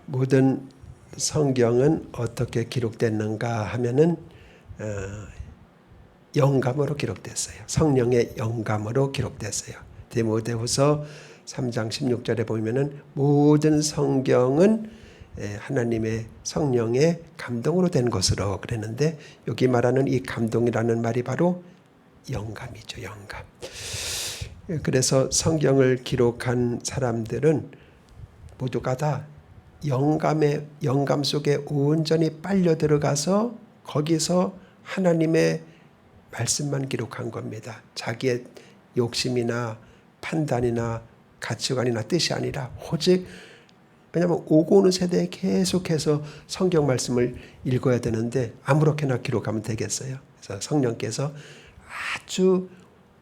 모든 성경은 어떻게 기록됐는가 하면은 영감으로 기록됐어요. 성령의 영감으로 기록됐어요. 디모데후서 3장 16절에 보면은 모든 성경은 하나님의 성령의 감동으로 된 것으로 그랬는데, 여기 말하는 이 감동이라는 말이 바로 영감이죠. 영감. 그래서 성경을 기록한 사람들은 모두가 다 영감 속에 온전히 빨려 들어가서 거기서 하나님의 말씀만 기록한 겁니다. 자기의 욕심이나 판단이나 가치관이나 뜻이 아니라 오직, 왜냐하면 오고 오는 세대에 계속해서 성경 말씀을 읽어야 되는데 아무렇게나 기록하면 되겠어요. 그래서 성령께서 아주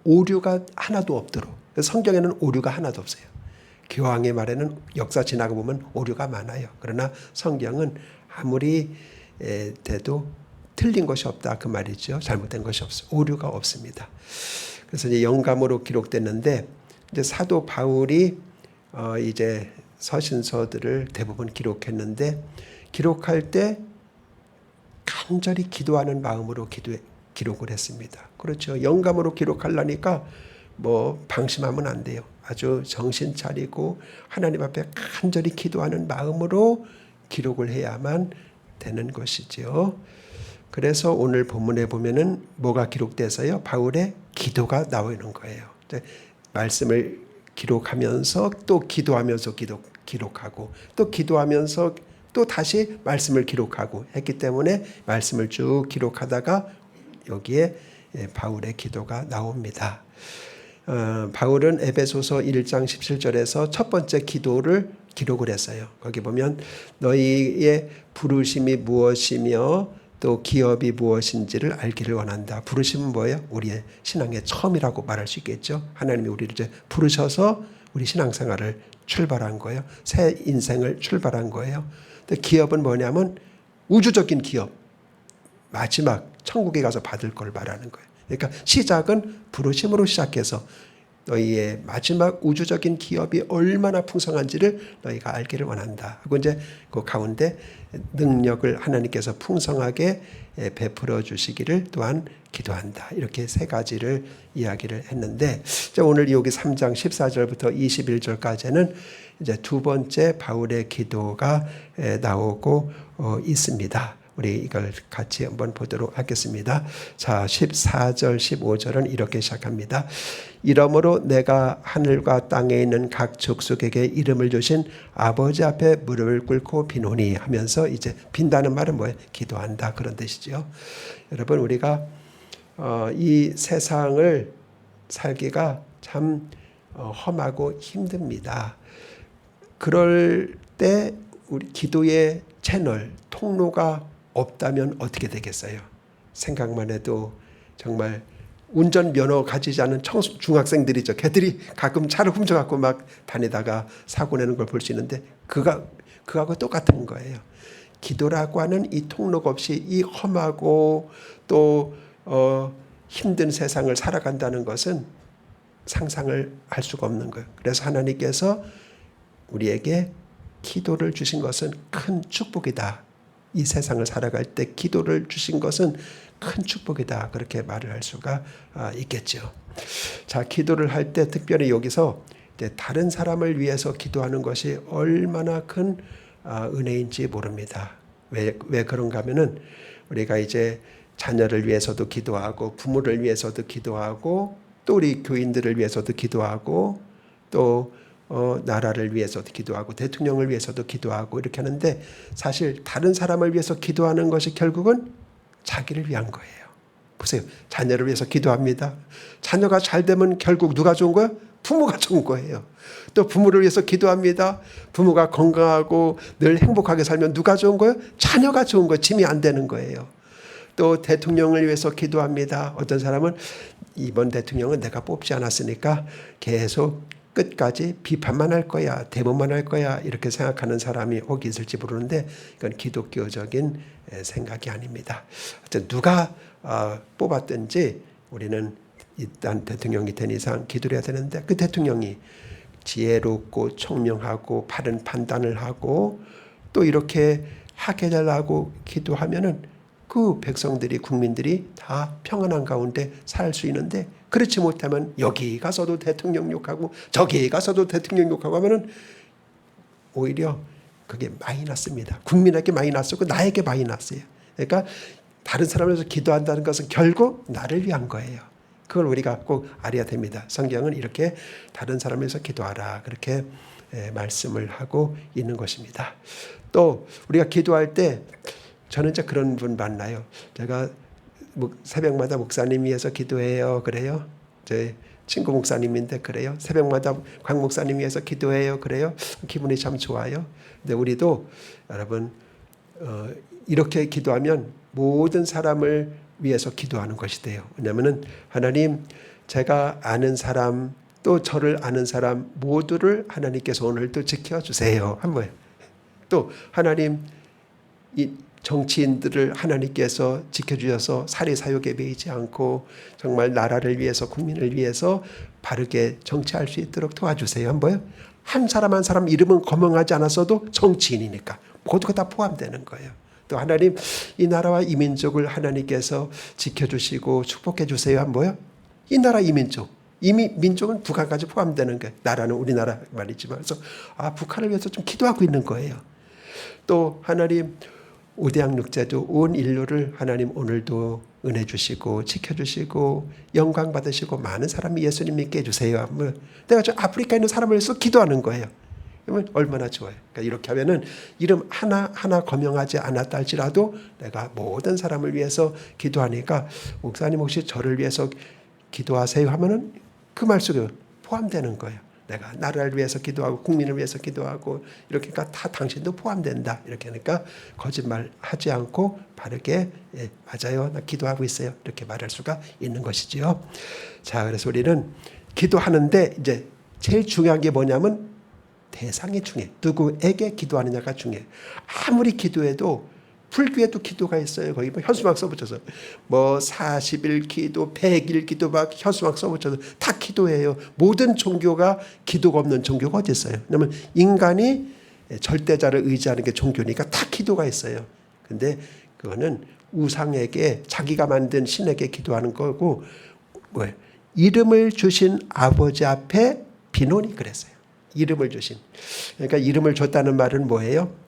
오류가 하나도 없도록, 성경에는 오류가 하나도 없어요. 교황의 말에는 역사 지나가 보면 오류가 많아요. 그러나 성경은 아무리 돼도 틀린 것이 없다 그 말이죠. 잘못된 것이 없어, 오류가 없습니다. 그래서 이제 영감으로 기록됐는데, 이제 사도 바울이 이제 서신서들을 대부분 기록했는데, 기록할 때 간절히 기도하는 마음으로 기록을 했습니다. 그렇죠. 영감으로 기록하려니까 뭐 방심하면 안 돼요. 아주 정신 차리고 하나님 앞에 간절히 기도하는 마음으로 기록을 해야만 되는 것이죠. 그래서 오늘 본문에 보면은 뭐가 기록돼서요? 바울의 기도가 나오는 거예요. 말씀을 기록하면서 또 기도하면서 기록하고 또 기도하면서 또 다시 말씀을 기록하고 했기 때문에 말씀을 쭉 기록하다가 여기에 바울의 기도가 나옵니다. 바울은 에베소서 1장 17절에서 첫 번째 기도를 기록을 했어요. 거기 보면 너희의 부르심이 무엇이며 또 기업이 무엇인지를 알기를 원한다. 부르심은 뭐예요? 우리의 신앙의 처음이라고 말할 수 있겠죠. 하나님이 우리를 이제 부르셔서 우리 신앙생활을 출발한 거예요. 새 인생을 출발한 거예요. 또 기업은 뭐냐면 우주적인 기업, 마지막 천국에 가서 받을 걸 말하는 거예요. 그러니까 시작은 부르심으로 시작해서 너희의 마지막 우주적인 기업이 얼마나 풍성한지를 너희가 알기를 원한다. 그리고 이제 그 가운데 능력을 하나님께서 풍성하게 베풀어 주시기를 또한 기도한다. 이렇게 세 가지를 이야기를 했는데, 이제 오늘 여기 3장 14절부터 21절까지는 이제 두 번째 바울의 기도가 나오고 있습니다. 우리 이걸 같이 한번 보도록 하겠습니다. 자, 14절 15절은 이렇게 시작합니다. 이러므로 내가 하늘과 땅에 있는 각 족속에게 이름을 주신 아버지 앞에 무릎을 꿇고 비노니 하면서, 이제 빈다는 말은 뭐예요? 기도한다, 그런 뜻이죠. 여러분, 우리가 이 세상을 살기가 참 험하고 힘듭니다. 그럴 때 우리 기도의 채널, 통로가 없다면 어떻게 되겠어요? 생각만 해도 정말 운전면허 가지지 않은 중학생들이죠. 걔들이 가끔 차를 훔쳐갖고 막 다니다가 사고 내는 걸 볼 수 있는데, 그거하고 똑같은 거예요. 기도라고 하는 이 통로가 없이 이 험하고 또 힘든 세상을 살아간다는 것은 상상을 할 수가 없는 거예요. 그래서 하나님께서 우리에게 기도를 주신 것은 큰 축복이다. 이 세상을 살아갈 때 기도를 주신 것은 큰 축복이다. 그렇게 말을 할 수가 있겠죠. 자, 기도를 할 때 특별히 여기서 이제 다른 사람을 위해서 기도하는 것이 얼마나 큰 은혜인지 모릅니다. 왜 그런가 하면은 우리가 이제 자녀를 위해서도 기도하고 부모를 위해서도 기도하고 또 우리 교인들을 위해서도 기도하고 또 나라를 위해서도 기도하고 대통령을 위해서도 기도하고 이렇게 하는데, 사실 다른 사람을 위해서 기도하는 것이 결국은 자기를 위한 거예요. 보세요. 자녀를 위해서 기도합니다. 자녀가 잘 되면 결국 누가 좋은 거예요? 부모가 좋은 거예요. 또 부모를 위해서 기도합니다. 부모가 건강하고 늘 행복하게 살면 누가 좋은 거예요? 자녀가 좋은 거예요. 짐이 안 되는 거예요. 또 대통령을 위해서 기도합니다. 어떤 사람은 이번 대통령은 내가 뽑지 않았으니까 계속 끝까지 비판만 할 거야, 대모만 할 거야, 이렇게 생각하는 사람이 혹 있을지 모르는데, 이건 기독교적인 생각이 아닙니다. 하여튼 누가 뽑았든지 우리는 일단 대통령이 된 이상 기도를 해야 되는데, 그 대통령이 지혜롭고 총명하고 바른 판단을 하고 또 이렇게 하게 해달라고 기도하면은 그 백성들이 국민들이 다 평안한 가운데 살 수 있는데 그렇지 못하면 여기 가서도 대통령 욕하고 저기 가서도 대통령 욕하고 하면은 오히려 그게 마이너스입니다. 국민에게 마이너스고 나에게 마이너스예요. 그러니까 다른 사람을 위해서 기도한다는 것은 결국 나를 위한 거예요. 그걸 우리가 꼭 알아야 됩니다. 성경은 이렇게 다른 사람을 위해서 기도하라 그렇게 말씀을 하고 있는 것입니다. 또 우리가 기도할 때 저는 이제 그런 분 만나요. 제가 새벽마다 목사님 위해서 기도해요. 그래요. 제 친구 목사님인데 그래요. 새벽마다 광 목사님 위해서 기도해요. 그래요. 기분이 참 좋아요. 근데 우리도 여러분 이렇게 기도하면 모든 사람을 위해서 기도하는 것이 돼요. 왜냐하면 하나님 제가 아는 사람 또 저를 아는 사람 모두를 하나님께서 오늘도 지켜주세요. 한 번. 또 하나님 이 정치인들을 하나님께서 지켜주셔서 살해 사욕에 매이지 않고 정말 나라를 위해서 국민을 위해서 바르게 정치할 수 있도록 도와주세요. 한번. 한 사람 한 사람 이름은 거명하지 않았어도 정치인이니까 모두가 다 포함되는 거예요. 또 하나님 이 나라와 이 민족을 하나님께서 지켜주시고 축복해 주세요. 한번. 이 나라 이 민족. 이미 민족은 북한까지 포함되는 거예요. 나라는 우리나라 말이지만 그래서 북한을 위해서 좀 기도하고 있는 거예요. 또 하나님 우대양 육제도 온 인류를 하나님 오늘도 은혜 주시고 지켜주시고 영광 받으시고 많은 사람이 예수님 믿게 해주세요. 내가 저 아프리카에 있는 사람을 위해서 기도하는 거예요. 그러면 얼마나 좋아요. 그러니까 이렇게 하면은 이름 하나 거명하지 않았다 할지라도 내가 모든 사람을 위해서 기도하니까 목사님 혹시 저를 위해서 기도하세요 하면은 그 말 속에 포함되는 거예요. 내가 나라를 위해서 기도하고 국민을 위해서 기도하고 이렇게 하니까 다 당신도 포함된다. 이렇게 하니까 거짓말 하지 않고 바르게 맞아요. 나 기도하고 있어요. 이렇게 말할 수가 있는 것이지요. 자, 그래서 우리는 기도하는데 이제 제일 중요한 게 뭐냐면 대상이 중요해. 누구에게 기도하느냐가 중요해. 아무리 기도해도 불교에도 기도가 있어요. 거기 현수막 써붙여서 40일 기도, 100일 기도 막 현수막 써붙여서 다 기도해요. 모든 종교가 기도가 없는 종교가 어디 있어요? 왜냐하면 인간이 절대자를 의지하는 게 종교니까 다 기도가 있어요. 근데 그거는 우상에게 자기가 만든 신에게 기도하는 거고 뭐예요? 이름을 주신 아버지 앞에 비논이 그랬어요. 이름을 주신. 그러니까 이름을 줬다는 말은 뭐예요?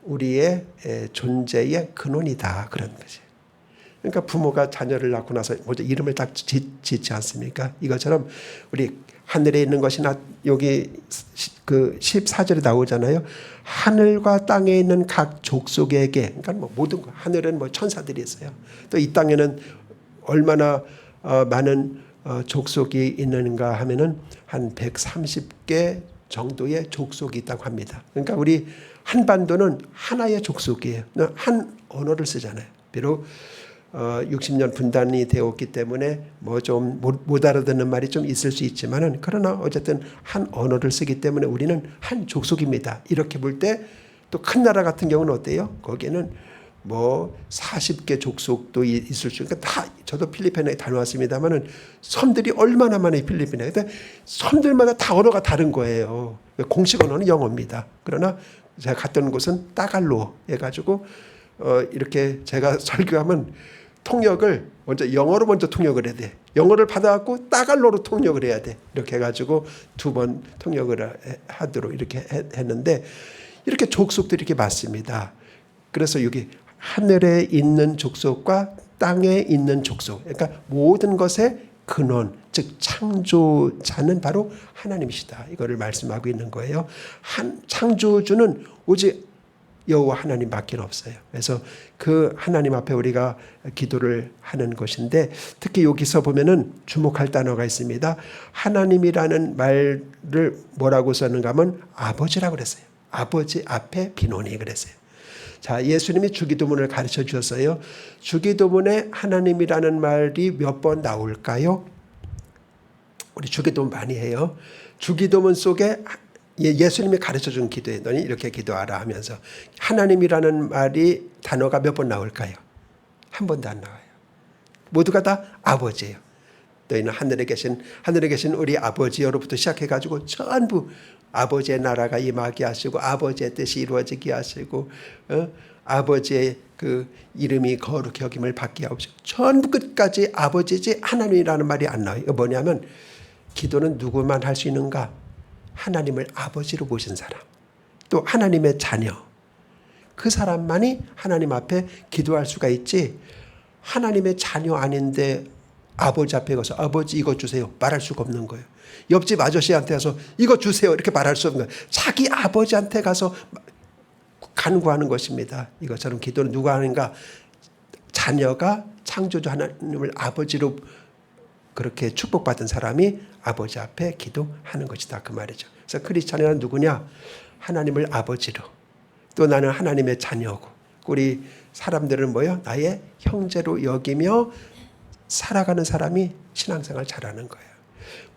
우리의 존재의 근원이다 그런 거지. 그러니까 부모가 자녀를 낳고 나서 먼저 이름을 딱 짓지 않습니까? 이것처럼 우리 하늘에 있는 것이나 여기 그 14절에 나오잖아요. 하늘과 땅에 있는 각 족속에게 그러니까 모든 거 하늘은 천사들이 있어요. 또 이 땅에는 얼마나 많은 족속이 있는가 하면은 한 130개 정도의 족속이 있다고 합니다. 그러니까 우리 한반도는 하나의 족속이에요. 한 언어를 쓰잖아요. 비록 60년 분단이 되었기 때문에 좀 못 알아듣는 말이 좀 있을 수 있지만은 그러나 어쨌든 한 언어를 쓰기 때문에 우리는 한 족속입니다. 이렇게 볼 때 또 큰 나라 같은 경우는 어때요? 거기에는 40개 족속도 있을 수 있으니까 다 저도 필리핀에 다녀왔습니다만은 섬들이 얼마나 많아요 필리핀에. 근데 섬들마다 다 언어가 다른 거예요. 공식 언어는 영어입니다. 그러나 제가 갔던 곳은 따갈로 해가지고 이렇게 제가 설교하면 통역을 영어로 먼저 통역을 해야 돼. 영어를 받아갖고 따갈로로 통역을 해야 돼. 이렇게 해가지고 2번 통역을 하도록 이렇게 했는데 이렇게 족속들이 이렇게 많습니다. 그래서 여기 하늘에 있는 족속과 땅에 있는 족속, 그러니까 모든 것의 근원, 즉 창조자는 바로 하나님이시다. 이거를 말씀하고 있는 거예요. 창조주는 오직 여호와 하나님밖에 없어요. 그래서 그 하나님 앞에 우리가 기도를 하는 것인데 특히 여기서 보면은 주목할 단어가 있습니다. 하나님이라는 말을 뭐라고 썼는가 하면 아버지라고 그랬어요. 아버지 앞에 비논이 그랬어요. 자, 예수님이 주기도문을 가르쳐 주셨어요. 주기도문에 하나님이라는 말이 몇 번 나올까요? 우리 주기도문 많이 해요. 주기도문 속에 예수님이 가르쳐 준 기도에 너희 이렇게 기도하라 하면서 하나님이라는 말이 단어가 몇 번 나올까요? 한 번도 안 나와요. 모두가 다 아버지예요. 너희는 하늘에 계신 우리 아버지여로부터 시작해가지고 전부 아버지의 나라가 임하게 하시고 아버지의 뜻이 이루어지게 하시고 아버지의 그 이름이 거룩히 여김을 받게 하시고 전부 끝까지 아버지지 하나님이라는 말이 안 나와요. 이거 뭐냐면 기도는 누구만 할 수 있는가? 하나님을 아버지로 모신 사람, 또 하나님의 자녀, 그 사람만이 하나님 앞에 기도할 수가 있지, 하나님의 자녀 아닌데 아버지 앞에 가서 아버지 이거 주세요 말할 수가 없는 거예요. 옆집 아저씨한테 가서 이거 주세요 이렇게 말할 수 없는 거예요. 자기 아버지한테 가서 간구하는 것입니다. 이것처럼 기도는 누가 하는가? 자녀가 창조주 하나님을 아버지로 그렇게 축복받은 사람이 아버지 앞에 기도하는 것이다, 그 말이죠. 그래서 크리스찬이란 누구냐? 하나님을 아버지로, 또 나는 하나님의 자녀고, 우리 사람들은 뭐요? 나의 형제로 여기며 살아가는 사람이 신앙생활 잘하는 거예요.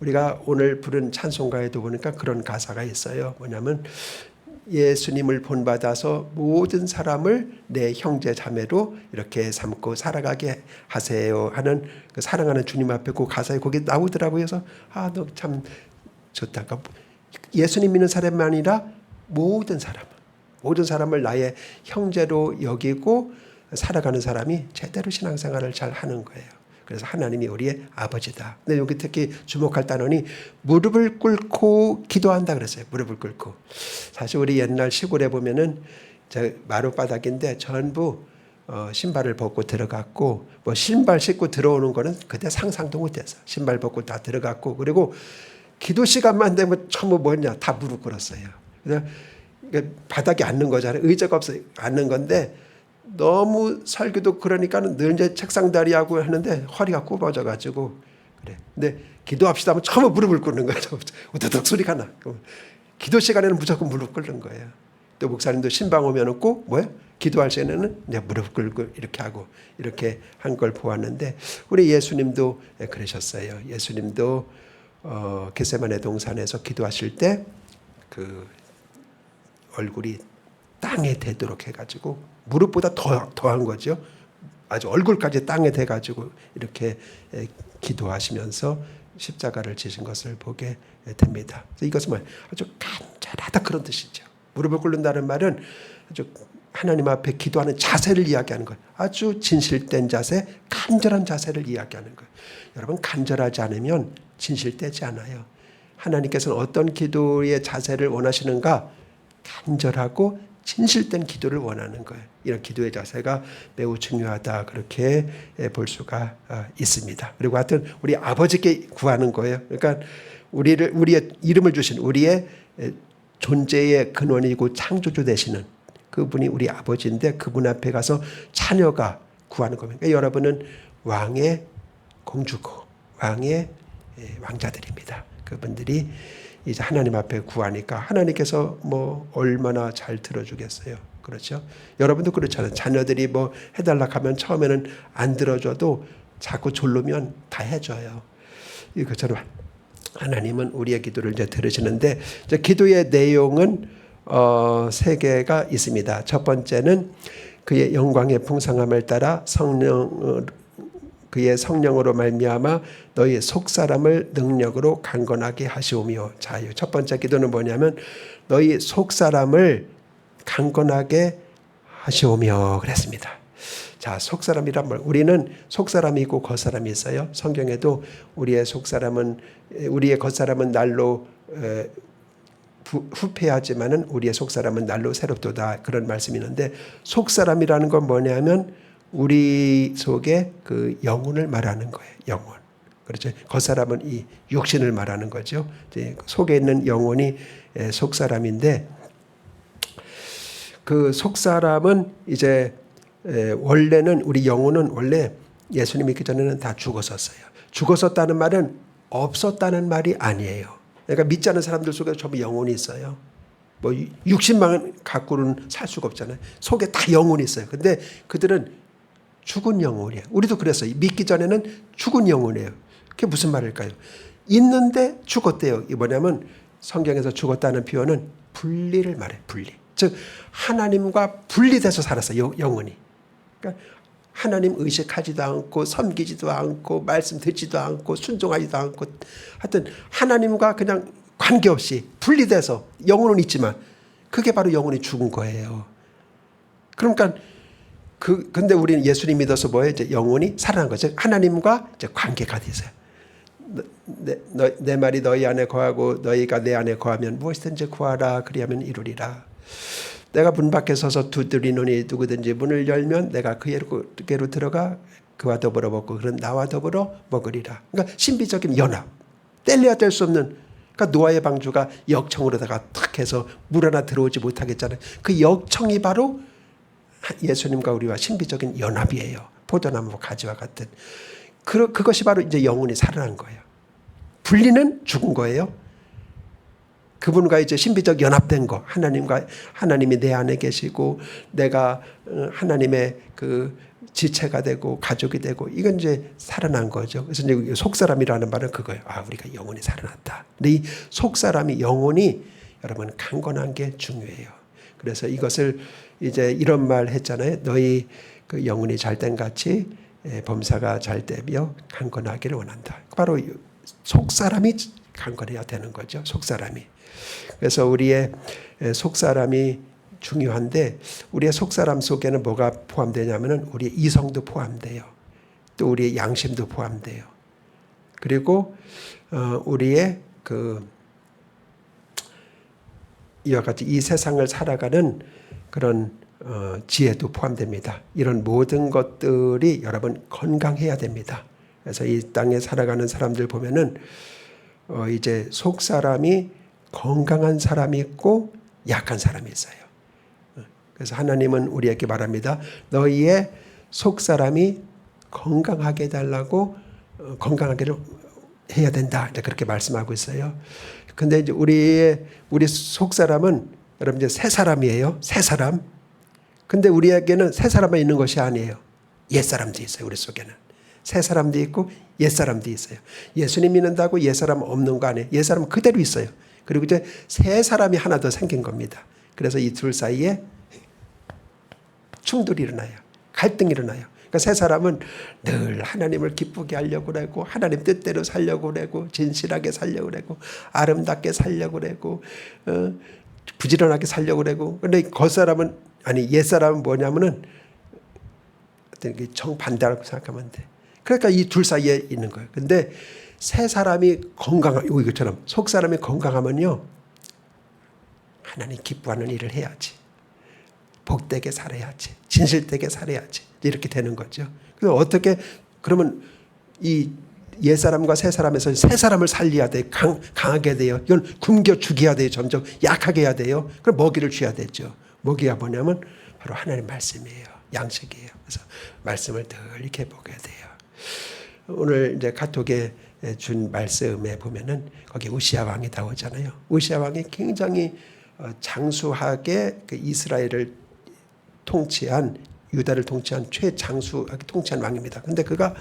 우리가 오늘 부른 찬송가에도 보니까 그런 가사가 있어요. 뭐냐면 예수님을 본받아서 모든 사람을 내 형제 자매로 이렇게 삼고 살아가게 하세요 하는 그 사랑하는 주님 앞에 그 가사에 거기 나오더라고요. 그래서 너 참 좋다. 예수님 믿는 사람이 아니라 모든 사람을 나의 형제로 여기고 살아가는 사람이 제대로 신앙생활을 잘 하는 거예요. 그래서 하나님이 우리의 아버지다. 근데 여기 특히 주목할 단어는 무릎을 꿇고 기도한다 그랬어요. 무릎을 꿇고. 사실 우리 옛날 시골에 보면은 마룻바닥인데 전부 신발을 벗고 들어갔고, 뭐 신발 신고 들어오는 거는 그때 상상도 못했어요. 신발 벗고 다 들어갔고, 그리고 기도 시간만 되면 전부 뭐냐 다 무릎 꿇었어요. 그래서 바닥에 앉는 거잖아요. 의자가 없어요. 앉는 건데 너무 설교도 그러니까는 늘 이제 책상 다리하고 하는데 허리가 굽어져 가지고 그래. 근데 기도합시다 하면 처음 무릎을 꿇는 거예요. 우두둑 소리가 나. 기도 시간에는 무조건 무릎 꿇는 거예요. 또 목사님도 신방 오면은 꼭 뭐예요? 기도할 시간에는 이제 무릎 꿇고 이렇게 하고 이렇게 한 걸 보았는데, 우리 예수님도 그러셨어요. 예수님도 겟세마네 동산에서 기도하실 때 그 얼굴이 땅에 대도록 해가지고 무릎보다 더한 거죠. 아주 얼굴까지 땅에 대가지고 이렇게 기도하시면서 십자가를 지신 것을 보게 됩니다. 그래서 이것은 아주 간절하다 그런 뜻이죠. 무릎을 꿇는다는 말은 아주 하나님 앞에 기도하는 자세를 이야기하는 거예요. 아주 진실된 자세, 간절한 자세를 이야기하는 거예요. 여러분, 간절하지 않으면 진실되지 않아요. 하나님께서는 어떤 기도의 자세를 원하시는가? 간절하고 진실된 기도를 원하는 거예요. 이런 기도의 자세가 매우 중요하다, 그렇게 볼 수가 있습니다. 그리고 하여튼 우리 아버지께 구하는 거예요. 그러니까 우리의 이름을 주신 우리의 존재의 근원이고 창조주 되시는 그분이 우리 아버지인데, 그분 앞에 가서 자녀가 구하는 겁니다. 그러니까 여러분은 왕의 공주고 왕의 왕자들입니다. 그분들이 이제 하나님 앞에 구하니까 하나님께서 뭐 얼마나 잘 들어주겠어요. 그렇죠? 여러분도 그렇잖아요. 자녀들이 뭐 해달라 하면 처음에는 안 들어줘도 자꾸 졸르면 다 해줘요. 이것처럼 하나님은 우리의 기도를 이제 들으시는데, 이제 기도의 내용은 3개가 있습니다. 첫 번째는 그의 영광의 풍성함을 따라 그의 성령으로 말미암아 너희 속사람을 능력으로 강건하게 하시오며. 자, 첫 번째 기도는 뭐냐면 너희 속사람을 강건하게 하시오며 그랬습니다. 자, 속사람이란 말, 우리는 속사람이 있고 겉사람이 있어요. 성경에도 우리의 겉사람은 날로 후패하지만은 우리의 속사람은 날로 새롭도다, 그런 말씀이 있는데, 속사람이라는 건 뭐냐면 우리 속에 그 영혼을 말하는 거예요. 영혼. 그렇죠. 겉사람은 이 육신을 말하는 거죠. 속에 있는 영혼이 속사람인데, 그 속사람은 이제 원래는 우리 영혼은 원래 예수님 믿기 전에는 다 죽었었어요. 죽었었다는 말은 없었다는 말이 아니에요. 그러니까 믿지 않는 사람들 속에 전부 영혼이 있어요. 뭐 육신만 갖고는 살 수가 없잖아요. 속에 다 영혼이 있어요. 근데 그들은 죽은 영혼이에요. 우리도 그랬어요. 믿기 전에는 죽은 영혼이에요. 그게 무슨 말일까요? 있는데 죽었대요. 이게 뭐냐면 성경에서 죽었다는 표현은 분리를 말해요. 분리. 즉 하나님과 분리돼서 살았어요. 영혼이. 그러니까 하나님 의식하지도 않고 섬기지도 않고 말씀 듣지도 않고 순종하지도 않고, 하여튼 하나님과 그냥 관계없이 분리돼서 영혼은 있지만 그게 바로 영혼이 죽은 거예요. 그러니까 근데 우리는 예수님 믿어서 뭐예요? 이제 영혼이 살아난 거죠. 하나님과 이제 관계가 되세요. 내 말이 너희 안에 거하고 너희가 내 안에 거하면 무엇이든지 구하라 그리하면 이루리라. 내가 문 밖에 서서 두드리노니 누구든지 문을 열면 내가 그에게로 들어가 그와 더불어 먹고 그는 나와 더불어 먹으리라. 그러니까 신비적인 연합. 뗄래야 뗄 수 없는. 그러니까 노아의 방주가 역청으로다가 탁 해서 물 하나 들어오지 못하겠잖아요. 그 역청이 바로 예수님과 우리와 신비적인 연합이에요. 포도나무 가지와 같은. 그것이 바로 이제 영혼이 살아난 거예요. 분리는 죽은 거예요. 그분과 이제 신비적 연합된 거. 하나님이 내 안에 계시고 내가 하나님의 그 지체가 되고 가족이 되고 이건 이제 살아난 거죠. 그래서 이제 속사람이라는 말은 그거예요. 우리가 영혼이 살아났다. 근데 이 속사람이 영혼이 여러분 강건한 게 중요해요. 그래서 이것을 이제 이런 말 했잖아요. 너희 그 영혼이 잘된 같이 범사가 잘되며 강건하기를 원한다. 바로 속사람이 강건해야 되는 거죠. 속사람이. 그래서 우리의 속사람이 중요한데 우리의 속사람 속에는 뭐가 포함되냐면은 우리의 이성도 포함돼요. 또 우리의 양심도 포함돼요. 그리고 우리의 이와 같이 이 세상을 살아가는 그런 지혜도 포함됩니다. 이런 모든 것들이 여러분 건강해야 됩니다. 그래서 이 땅에 살아가는 사람들 보면은 이제 속 사람이 건강한 사람이 있고 약한 사람이 있어요. 그래서 하나님은 우리에게 말합니다. 너희의 속 사람이 건강하게 해달라고 건강하게를 해야 된다. 이제 그렇게 말씀하고 있어요. 근데 이제 우리 속 사람은 여러분 이제 새 사람이에요. 새 사람. 근데 우리에게는 새 사람만 있는 것이 아니에요. 옛 사람도 있어요. 우리 속에는. 새 사람도 있고 옛 사람도 있어요. 예수님 믿는다고 옛 사람 없는 거 아니에요. 옛 사람은 그대로 있어요. 그리고 이제 새 사람이 하나 더 생긴 겁니다. 그래서 이 둘 사이에 충돌이 일어나요. 갈등이 일어나요. 그러니까 새 사람은 늘 하나님을 기쁘게 하려고 그러고 하나님 뜻대로 살려고 그러고 진실하게 살려고 그러고 아름답게 살려고 그러고 부지런하게 살려고 그러고 근데 겉사람은 옛 사람은 뭐냐면은 정반대라고 생각하면 돼. 그러니까 이 둘 사이에 있는 거예요. 근데 새 사람이 건강하고 이것처럼 속 사람이 건강하면요. 하나님 기뻐하는 일을 해야지. 복되게 살아야지. 진실되게 살아야지. 이렇게 되는 거죠. 그래서 어떻게 그러면 이 옛 사람과 새 사람에서 새 사람을 살려야 돼. 강하게 돼요. 이건 굶겨 죽여야 돼요. 점점 약하게 해야 돼요. 그럼 먹이를 줘야 되죠. 먹이가 뭐냐면 바로 하나님 말씀이에요. 양식이에요. 그래서 말씀을 늘 이렇게 먹어야 돼요. 오늘 이제 카톡에 준 말씀에 보면은 거기 우시아 왕이 나오잖아요. 우시아 왕이 굉장히 장수하게 그 이스라엘을 통치한 유다를 통치한 최장수하게 통치한 왕입니다. 근데 그가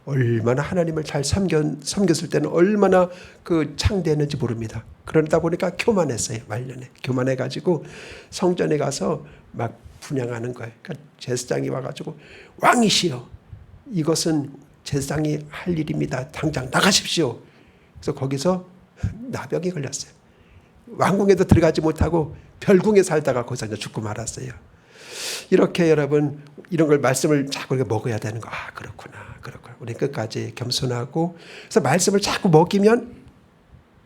얼마나 하나님을 잘 섬겼을 때는 얼마나 그 창대했는지 모릅니다. 그러다 보니까 교만했어요. 말년에 교만해가지고 성전에 가서 막 분향하는 거예요. 그러니까 제사장이 와가지고 왕이시여 이것은 제사장이 할 일입니다. 당장 나가십시오. 그래서 거기서 나병이 걸렸어요. 왕궁에도 들어가지 못하고 별궁에 살다가 거기서 이제 죽고 말았어요. 이렇게 여러분 이런 걸 말씀을 자꾸 이렇게 먹어야 되는 거. 그렇구나. 우리 끝까지 겸손하고 그래서 말씀을 자꾸 먹이면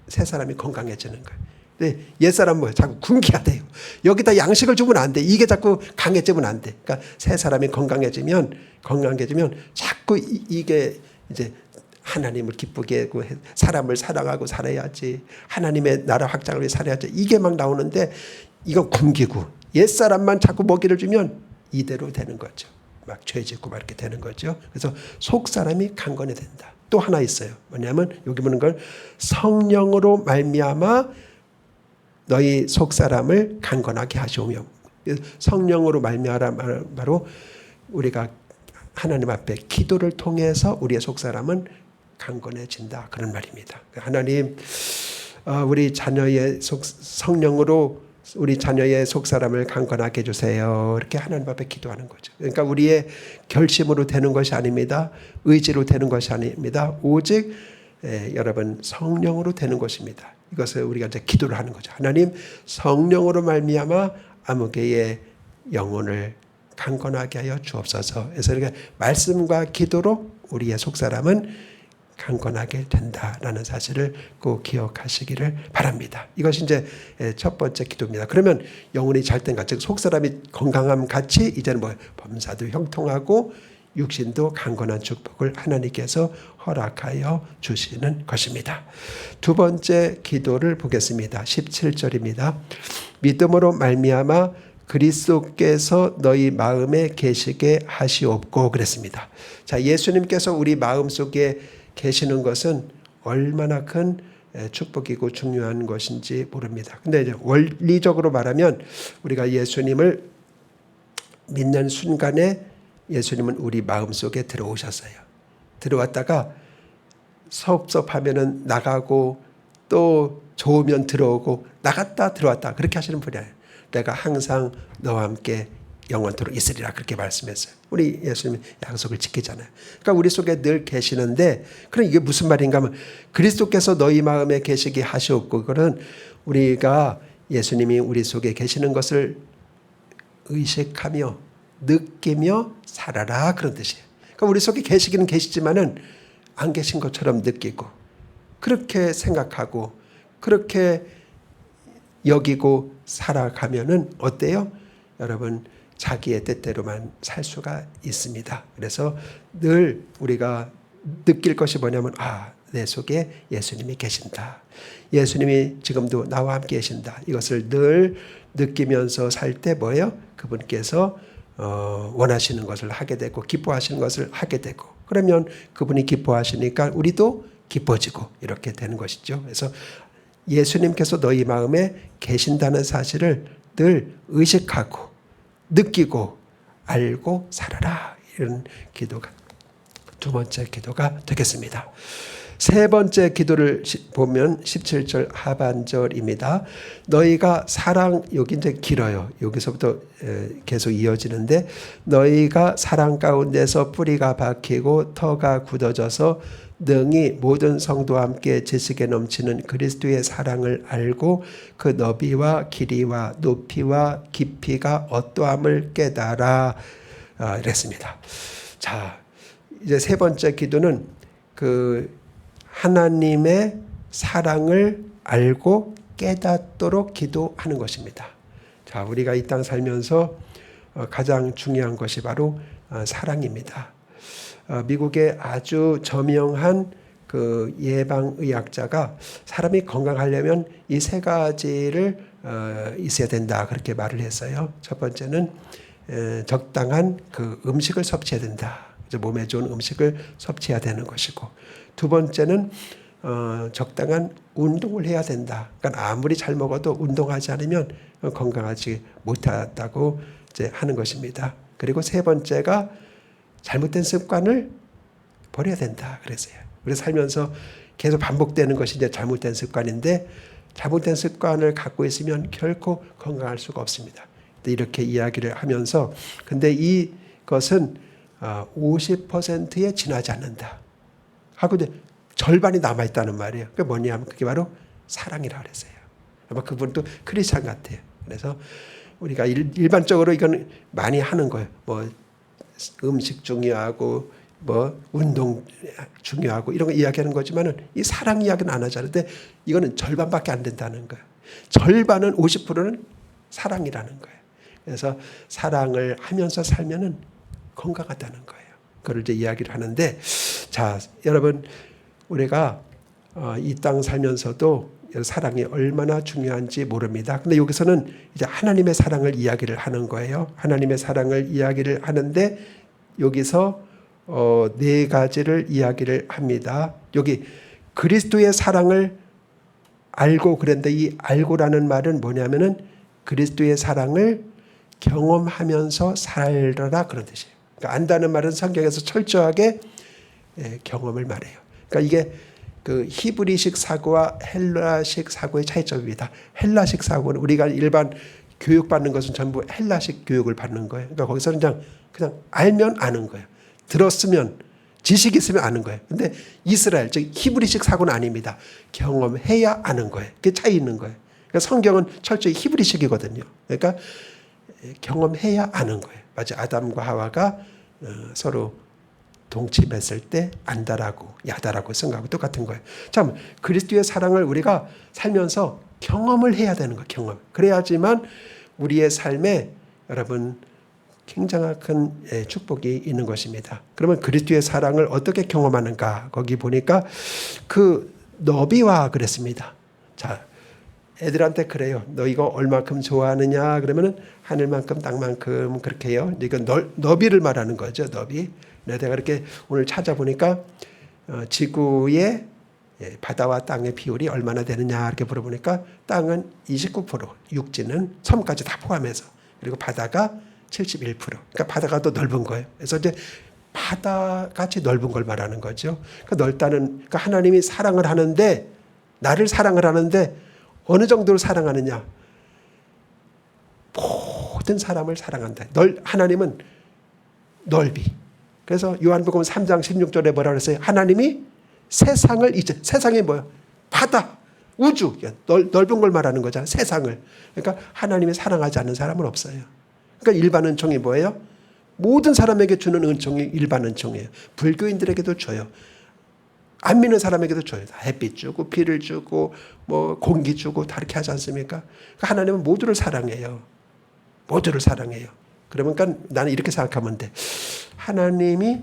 새 사람이 건강해지는 거예요. 근데 옛 사람은 뭐예요? 자꾸 굶겨야 돼요. 여기다 양식을 주면 안 돼. 이게 자꾸 강해지면 안 돼. 그러니까 새 사람이 건강해지면 자꾸 이게 이제 하나님을 기쁘게 하고 사람을 사랑하고 살아야지. 하나님의 나라 확장을 위해 살아야지. 이게 막 나오는데 이건 굶기고 옛 사람만 자꾸 먹이를 주면 이대로 되는 거죠. 막 죄 짓고 막 이렇게 되는 거죠. 그래서 속 사람이 강건해야 된다. 또 하나 있어요. 뭐냐면 여기 보는 걸 성령으로 말미암아 너희 속 사람을 강건하게 하시오며 성령으로 말미암아 바로 우리가 하나님 앞에 기도를 통해서 우리의 속 사람은 강건해진다. 그런 말입니다. 하나님 우리 자녀의 성령으로 우리 자녀의 속사람을 강건하게 해주세요. 이렇게 하나님 앞에 기도하는 거죠. 그러니까 우리의 결심으로 되는 것이 아닙니다. 의지로 되는 것이 아닙니다. 오직 여러분 성령으로 되는 것입니다. 이것을 우리가 이제 기도를 하는 거죠. 하나님, 성령으로 말미암아 아무개의 영혼을 강건하게 하여 주옵소서. 그래서 이렇게 말씀과 기도로 우리의 속사람은 강건하게 된다라는 사실을 꼭 기억하시기를 바랍니다. 이것이 이제 첫 번째 기도입니다. 그러면 영혼이 잘 된 같이 속사람이 건강함 같이 이제는 뭐 범사도 형통하고 육신도 강건한 축복을 하나님께서 허락하여 주시는 것입니다. 두 번째 기도를 보겠습니다. 17절입니다. 믿음으로 말미암아 그리스도께서 너희 마음에 계시게 하시옵고 그랬습니다. 자, 예수님께서 우리 마음속에 계시는 것은 얼마나 큰 축복이고 중요한 것인지 모릅니다. 근데 이제 원리적으로 말하면 우리가 예수님을 믿는 순간에 예수님은 우리 마음속에 들어오셨어요. 들어왔다가 섭섭하면은 나가고 또 좋으면 들어오고 나갔다 들어왔다 그렇게 하시는 분이에요. 내가 항상 너와 함께 영원토록 있으리라 그렇게 말씀했어요. 우리 예수님이 약속을 지키잖아요. 그러니까 우리 속에 늘 계시는데 그럼 이게 무슨 말인가 하면 그리스도께서 너희 마음에 계시게 하시옵고 그거는 우리가 예수님이 우리 속에 계시는 것을 의식하며 느끼며 살아라 그런 뜻이에요. 그러니까 우리 속에 계시기는 계시지만은 안 계신 것처럼 느끼고 그렇게 생각하고 그렇게 여기고 살아가면은 어때요? 여러분 자기의 뜻대로만 살 수가 있습니다. 그래서 늘 우리가 느낄 것이 뭐냐면 내 속에 예수님이 계신다. 예수님이 지금도 나와 함께 계신다. 이것을 늘 느끼면서 살 때 뭐예요? 그분께서 원하시는 것을 하게 되고 기뻐하시는 것을 하게 되고 그러면 그분이 기뻐하시니까 우리도 기뻐지고 이렇게 되는 것이죠. 그래서 예수님께서 너희 마음에 계신다는 사실을 늘 의식하고 느끼고 알고 살아라. 이런 기도가 두 번째 기도가 되겠습니다. 세 번째 기도를 보면 17절 하반절입니다. 너희가 사랑, 여기 이제 길어요. 여기서부터 계속 이어지는데 너희가 사랑 가운데서 뿌리가 박히고 터가 굳어져서 능히 모든 성도와 함께 지식에 넘치는 그리스도의 사랑을 알고 그 너비와 길이와 높이와 깊이가 어떠함을 깨달아 이랬습니다. 자, 이제 세 번째 기도는 그 하나님의 사랑을 알고 깨닫도록 기도하는 것입니다. 자, 우리가 이 땅 살면서 가장 중요한 것이 바로 사랑입니다. 미국의 아주 저명한 그 예방의학자가 사람이 건강하려면 이 세 가지를 있어야 된다 그렇게 말을 했어요. 첫 번째는 적당한 그 음식을 섭취해야 된다. 몸에 좋은 음식을 섭취해야 되는 것이고 두 번째는 적당한 운동을 해야 된다. 그러니까 아무리 잘 먹어도 운동하지 않으면 건강하지 못하다고 이제 하는 것입니다. 그리고 세 번째가 잘못된 습관을 버려야 된다 그랬어요. 우리 살면서 계속 반복되는 것이 이제 잘못된 습관인데 잘못된 습관을 갖고 있으면 결코 건강할 수가 없습니다. 이렇게 이야기를 하면서 근데 이것은 50%에 지나지 않는다 하고 이제 절반이 남아있다는 말이에요. 그게 뭐냐면 그게 바로 사랑이라고 그랬어요. 아마 그분도 크리스찬 같아요. 그래서 우리가 일반적으로 이건 많이 하는 거예요. 뭐 음식 중요하고 뭐 운동 중요하고 이런 거 이야기하는 거지만은 이 사랑 이야기는 안 하잖아요. 근데 이거는 절반밖에 안 된다는 거예요. 절반은 50%는 사랑이라는 거예요. 그래서 사랑을 하면서 살면은 건강하다는 거예요. 그걸 이제 이야기를 하는데 자, 여러분 우리가 이 땅 살면서도 사랑이 얼마나 중요한지 모릅니다. 근데 여기서는 이제 하나님의 사랑을 이야기를 하는 거예요. 하나님의 사랑을 이야기를 하는데 여기서 네 가지를 이야기를 합니다. 여기 그리스도의 사랑을 알고 그런데 이 알고라는 말은 뭐냐면은 그리스도의 사랑을 경험하면서 살아라 그런 뜻이에요. 그러니까 안다는 말은 성경에서 철저하게 경험을 말해요. 그러니까 이게 그 히브리식 사고와 헬라식 사고의 차이점입니다. 헬라식 사고는 우리가 일반 교육받는 것은 전부 헬라식 교육을 받는 거예요. 그러니까 거기서는 그냥 알면 아는 거예요. 들었으면 지식이 있으면 아는 거예요. 근데 이스라엘, 즉 히브리식 사고는 아닙니다. 경험해야 아는 거예요. 그게 차이 있는 거예요. 그러니까 성경은 철저히 히브리식이거든요. 그러니까 경험해야 아는 거예요. 맞아. 아담과 하와가 서로 동침했을 때 안다라고 야다라고 생각하고 똑같은 거예요. 참 그리스도의 사랑을 우리가 살면서 경험을 해야 되는 거예요. 경험. 그래야지만 우리의 삶에 여러분 굉장한 큰 축복이 있는 것입니다. 그러면 그리스도의 사랑을 어떻게 경험하는가? 거기 보니까 그 너비와 그랬습니다. 자, 애들한테 그래요. 너 이거 얼마큼 좋아하느냐? 그러면은 하늘만큼 땅만큼 그렇게 해요. 이건 너비를 말하는 거죠. 너비. 내가 그렇게 오늘 찾아보니까 지구의 바다와 땅의 비율이 얼마나 되느냐 이렇게 물어보니까 땅은 29%, 육지는 섬까지 다 포함해서, 그리고 바다가 71%. 그러니까 바다가 더 넓은 거예요. 그래서 이제 바다같이 넓은 걸 말하는 거죠. 그러니까 넓다는, 그러니까 하나님이 사랑을 하는데, 나를 사랑을 하는데 어느 정도로 사랑하느냐? 모든 사람을 사랑한다. 하나님은 넓이. 그래서 요한복음 3장 16절에 뭐라 그랬어요? 하나님이 세상을 이제, 세상이 뭐야? 바다, 우주, 넓은 걸 말하는 거잖아요. 세상을. 그러니까 하나님이 사랑하지 않는 사람은 없어요. 그러니까 일반 은총이 뭐예요? 모든 사람에게 주는 은총이 일반 은총이에요. 불교인들에게도 줘요. 안 믿는 사람에게도 줘요. 햇빛 주고 비를 주고 뭐 공기 주고 다 이렇게 하지 않습니까? 그러니까 하나님은 모두를 사랑해요. 모두를 사랑해요. 그러니까 나는 이렇게 생각하면 돼. 하나님이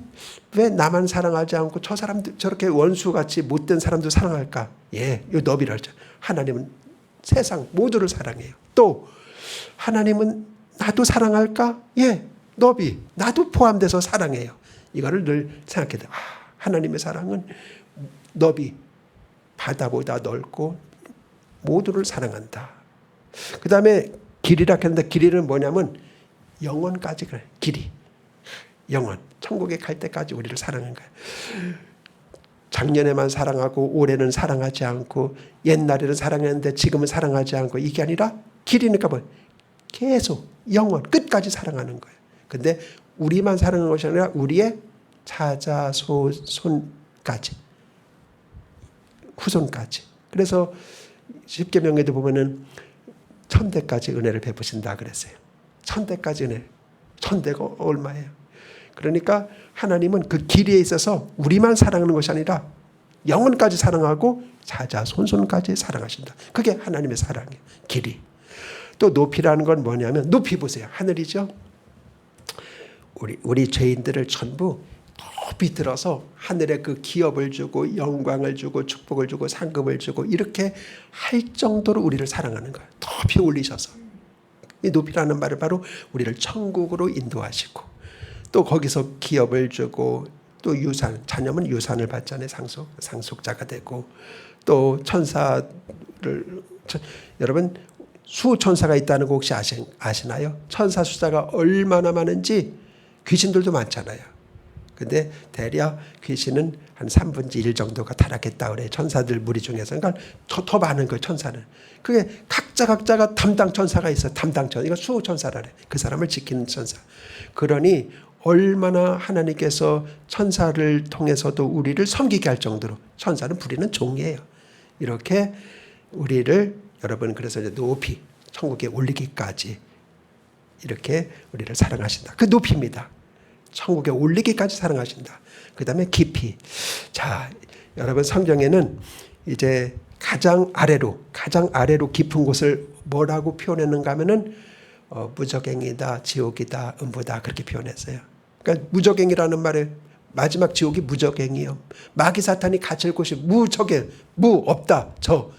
왜 나만 사랑하지 않고 저 사람들 저렇게 원수같이 못된 사람도 사랑할까? 예, 이 너비를 하죠. 하나님은 세상 모두를 사랑해요. 또 하나님은 나도 사랑할까? 예, 너비 나도 포함돼서 사랑해요. 이거를 늘 생각해야 돼. 하나님의 사랑은 너비 바다보다 넓고 모두를 사랑한다. 그 다음에 길이라 했는데 길이는 뭐냐면 영원까지 그래. 길이 영원 천국에 갈 때까지 우리를 사랑한 거야. 작년에만 사랑하고 올해는 사랑하지 않고 옛날에는 사랑했는데 지금은 사랑하지 않고 이게 아니라 길이니까 뭐 계속 영원 끝까지 사랑하는 거예요. 근데 우리만 사랑하는 것이 아니라 우리의 자자손까지 후손까지. 그래서 십계명에도 보면은 1000대까지 은혜를 베푸신다 그랬어요. 1000대까지 은혜. 1000대가 얼마예요? 그러니까 하나님은 그 길이에 있어서 우리만 사랑하는 것이 아니라 영혼까지 사랑하고 자자손손까지 사랑하신다. 그게 하나님의 사랑이에요. 길이. 또 높이라는 건 뭐냐면 높이 보세요. 하늘이죠. 우리 죄인들을 전부 높이 들어서 하늘에 그 기업을 주고 영광을 주고 축복을 주고 상급을 주고 이렇게 할 정도로 우리를 사랑하는 거예요. 높이 올리셔서. 이 높이라는 말은 바로 우리를 천국으로 인도하시고 또 거기서 기업을 주고 또 유산, 자녀면 유산을 받잖아요. 상속자가 되고 또 천사를, 여러분 수천사가 있다는 거 혹시 아시나요? 천사 숫자가 얼마나 많은지 귀신들도 많잖아요. 근데 대략 귀신은 한 3분의 1 정도가 타락했다 그래요. 천사들 무리 중에서. 그러니까 더 많은 거예요. 천사는. 그게 각자가 담당 천사가 있어요. 담당 천사. 이거 수호 천사라 그래. 그 사람을 지키는 천사. 그러니 얼마나 하나님께서 천사를 통해서도 우리를 섬기게 할 정도로, 천사는 부리는 종이에요. 이렇게 우리를 여러분 그래서 이제 높이 천국에 올리기까지 이렇게 우리를 사랑하신다. 그 높이입니다. 천국에 올리기까지 사랑하신다. 그 다음에 깊이. 자, 여러분 성경에는 이제 가장 아래로 깊은 곳을 뭐라고 표현했는가 하면은 무적행이다, 지옥이다, 음부다 그렇게 표현했어요. 그러니까 무적행이라는 말에 마지막 지옥이 무적행이요. 마귀 사탄이 갇힐 곳이 무적행, 무 없다. 저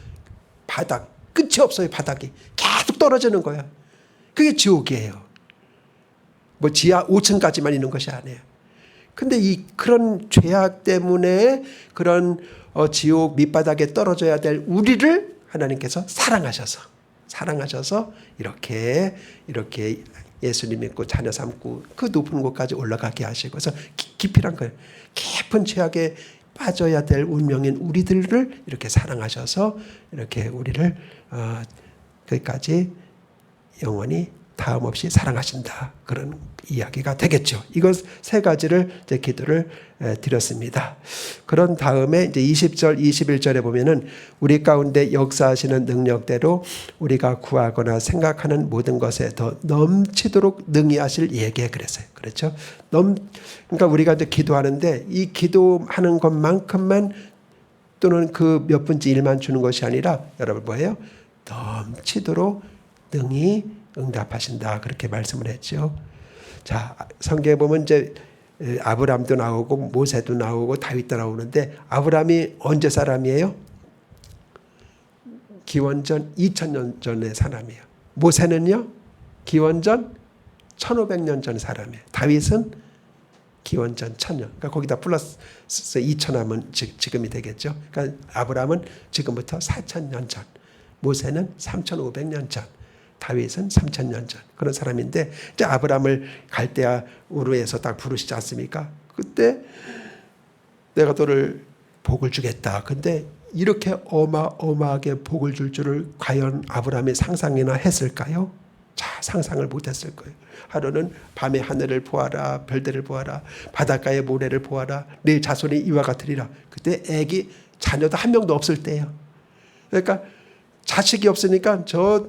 바닥 끝이 없어요. 바닥이 계속 떨어지는 거야. 그게 지옥이에요. 뭐 지하 5층까지만 있는 것이 아니에요. 근데 그런 죄악 때문에 그런 지옥 밑바닥에 떨어져야 될 우리를 하나님께서 사랑하셔서 이렇게 예수님 믿고 자녀 삼고 그 높은 곳까지 올라가게 하시고, 그래서 깊이란 거예요. 깊은 죄악에 빠져야 될 운명인 우리들을 이렇게 사랑하셔서 이렇게 우리를 거기까지 영원히 다음 없이 사랑하신다. 그런 이야기가 되겠죠. 이것 세 가지를 이제 기도를 드렸습니다. 그런 다음에 이제 20절, 21절에 보면은 우리 가운데 역사하시는 능력대로 우리가 구하거나 생각하는 모든 것에 더 넘치도록 능히 하실 예게 그랬어요. 그렇죠? 그러니까 우리가 이제 기도하는데 이 기도하는 것만큼만 또는 그 몇 분째 일만 주는 것이 아니라 여러분 뭐예요? 넘치도록 능히 응답하신다. 그렇게 말씀을 했죠. 자, 성경에 보면 이제 아브람도 나오고 모세도 나오고 다윗도 나오는데 아브람이 언제 사람이에요? 기원전 2000년 전의 사람이에요. 모세는요? 기원전 1500년 전 사람이에요. 다윗은 기원전 1000년. 그러니까 거기다 플러스 2000하면 지금이 되겠죠. 그러니까 아브람은 지금부터 4000년 전, 모세는 3500년 전, 다윗은 3000년 전 그런 사람인데 이제 아브람을 갈대아 우르에서 딱 부르시지 않습니까? 그때 내가 너를 복을 주겠다. 근데 이렇게 어마어마하게 복을 줄 줄을 과연 아브람이 상상이나 했을까요? 자, 상상을 못했을 거예요. 하루는 밤에 하늘을 보아라, 별들을 보아라, 바닷가의 모래를 보아라, 네 자손이 이와 같으리라. 그때 애기 자녀도 한 명도 없을 때예요. 그러니까 자식이 없으니까 저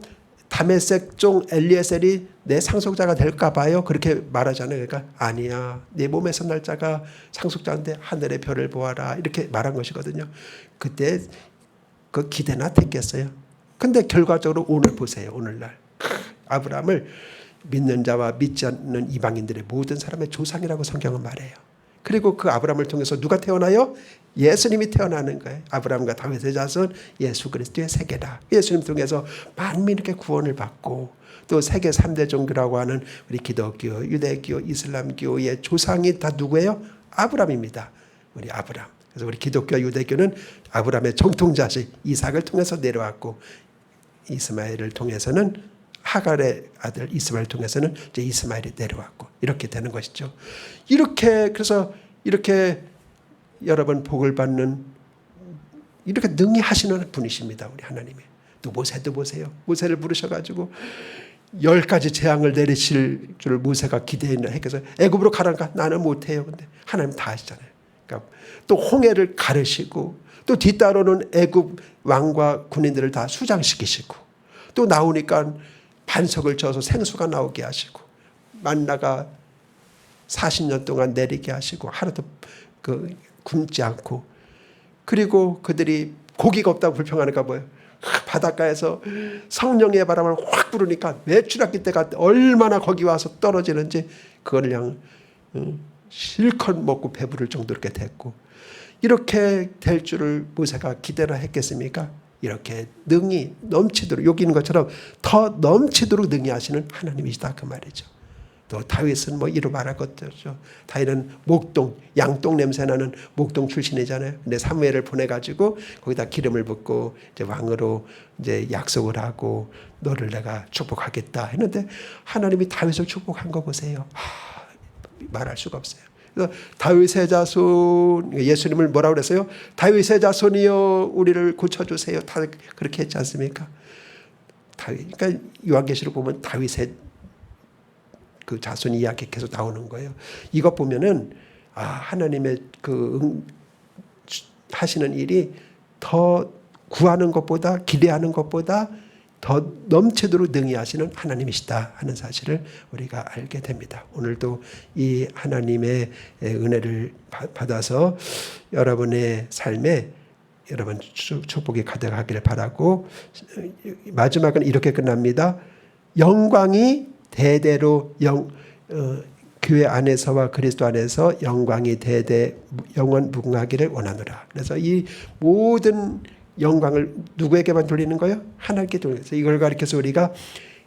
다메섹 종 엘리에셀이 내 상속자가 될까 봐요. 그렇게 말하잖아요. 그러니까 아니야. 네 몸에서 날 자가 상속자인데 하늘의 별을 보아라. 이렇게 말한 것이거든요. 그때 그 기대나 됐겠어요. 근데 결과적으로 오늘 보세요. 오늘날 아브라함을 믿는 자와 믿지 않는 이방인들의 모든 사람의 조상이라고 성경은 말해요. 그리고 그 아브라함을 통해서 누가 태어나요? 예수님이 태어나는 거예요. 아브라함과 다윗의 자손 예수 그리스도의 세계다. 예수님 통해서 만민에게 구원을 받고 또 세계 3대 종교라고 하는 우리 기독교, 유대교, 이슬람교의 조상이 다 누구예요? 아브라함입니다. 우리 아브라함. 그래서 우리 기독교, 유대교는 아브라함의 정통자식 이삭을 통해서 내려왔고 이스마엘을 통해서는 하갈의 아들 이스마엘을 통해서는 이제 이스마엘이 내려왔고 이렇게 되는 것이죠. 그래서 이렇게 여러분 복을 받는 이렇게 능히 하시는 분이십니다. 우리 하나님이. 또 모세도 보세요. 모세를 부르셔가지고 10가지 재앙을 내리실 줄 모세가 기대했나 그래서 애굽으로 가라니까 나는 못해요. 근데 하나님 다 하시잖아요. 그러니까 또 홍해를 가르시고 또 뒤따르는 애굽 왕과 군인들을 다 수장시키시고 또 나오니까 반석을 쳐서 생수가 나오게 하시고 만나가 40년 동안 내리게 하시고 하루도 굶지 않고 그리고 그들이 고기가 없다고 불평하니까 뭐예요? 바닷가에서 성령의 바람을 확 부르니까 메추라기 때가 얼마나 거기 와서 떨어지는지 그걸 그냥 실컷 먹고 배부를 정도로 이렇게 됐고 이렇게 될 줄을 모세가 기대나 했겠습니까? 이렇게 능히 넘치도록 여기 있는 것처럼 더 넘치도록 능히 하시는 하나님이시다 그 말이죠. 또 다윗은 뭐 이루 말할 것도 없죠. 다윗은 목동 양똥 냄새나는 목동 출신이잖아요. 근데 사무엘을 보내가지고 거기다 기름을 붓고 이제 왕으로 이제 약속을 하고 너를 내가 축복하겠다 했는데 하나님이 다윗을 축복한 거 보세요. 말할 수가 없어요. 그래서 다윗의 자손 예수님을 뭐라고 그랬어요? 다윗의 자손이여 우리를 고쳐주세요. 다 그렇게 했지 않습니까? 그러니까 요한계시록 보면 다윗의 그 자손 이야기 계속 나오는 거예요. 이것 보면은 하나님의 하시는 일이 더 구하는 것보다 기대하는 것보다 더 넘치도록 능히 하시는 하나님이시다 하는 사실을 우리가 알게 됩니다. 오늘도 이 하나님의 은혜를 받아서 여러분의 삶에 여러분 축복이 가득하기를 바라고 마지막은 이렇게 끝납니다. 영광이 대대로 교회 안에서와 그리스도 안에서 영광이 대대 영원 무궁하기를 원하노라. 그래서 이 모든 영광을 누구에게만 돌리는 거예요? 하나님께 돌리는 거예요. 이걸 가리켜서 우리가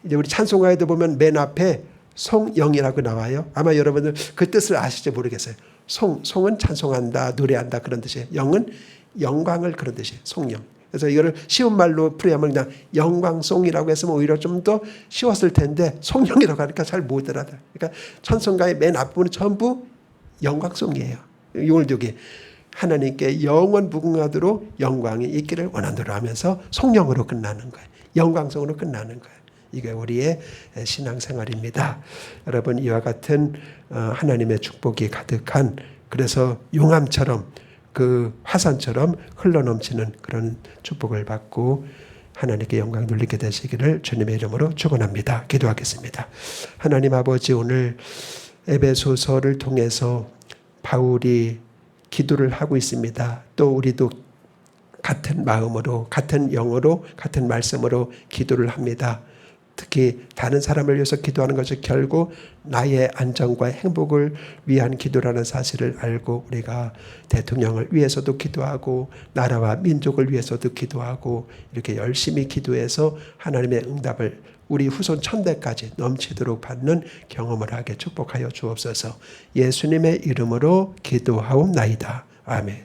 이제 우리 찬송가에도 보면 맨 앞에 송영이라고 나와요. 아마 여러분들 그 뜻을 아실지 모르겠어요. 송은 찬송한다, 노래한다 그런 뜻이에요. 영은 영광을 그런 뜻이에요. 송영. 그래서 이거를 쉬운 말로 풀이하면 그냥 영광송이라고 했으면 오히려 좀 더 쉬웠을 텐데 송영이라고 하니까 잘 못 알아들어요. 그러니까 찬송가의 맨 앞부분은 전부 영광송이에요. 오늘 여기 하나님께 영원 무궁하도록 영광이 있기를 원하노라 하면서 송영으로 끝나는 거예요. 영광송으로 끝나는 거예요. 이게 우리의 신앙생활입니다. 여러분 이와 같은 하나님의 축복이 가득한 그래서 용암처럼 그 화산처럼 흘러넘치는 그런 축복을 받고 하나님께 영광 돌리게 되시기를 주님의 이름으로 축원합니다. 기도하겠습니다. 하나님 아버지 오늘 에베소서를 통해서 바울이 기도를 하고 있습니다. 또 우리도 같은 마음으로 같은 영어로 같은 말씀으로 기도를 합니다. 특히 다른 사람을 위해서 기도하는 것이 결국 나의 안정과 행복을 위한 기도라는 사실을 알고 우리가 대통령을 위해서도 기도하고 나라와 민족을 위해서도 기도하고 이렇게 열심히 기도해서 하나님의 응답을 우리 후손 1000대까지 넘치도록 받는 경험을 하게 축복하여 주옵소서. 예수님의 이름으로 기도하옵나이다. 아멘.